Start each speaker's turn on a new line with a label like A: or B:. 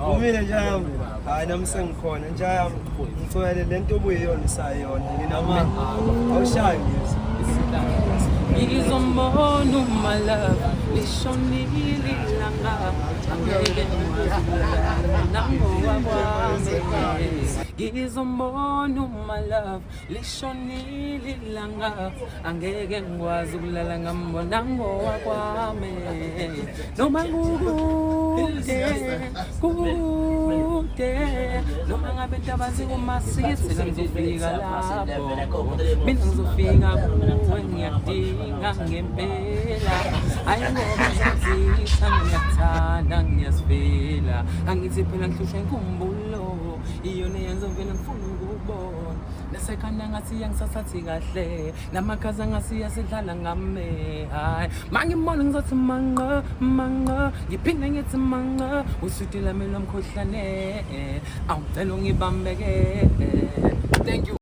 A: Umile njalo. Hayi nami sengikhona njalo. Ngicela lento obuyiyona isayona. Nginama awushayi ngizo.
B: Ngizombona my love lishonile ilanga angeke ngizombona my love lishonile ilanga angeke ngikwazi ukulala ngambona ngowakwami noma kude noma ngabe intaba zikumasisi ngizofika lapho mina ngizofika kuwe ngiyadinga ngempela hayi ngoba ngizizisa ngiyathanda ngiyasivela angithi phela ngihlushwa inkumbulo iyona yenza vele ngifuna ukubona nasekhanda ngathi yangisasathi kahle namakhaza ngathi yasidlala ngame hayi mangibona ngizothi manqa ngiphinde ngithi manqa uswiti lami lomkhohlane awucela ungibambeke thank you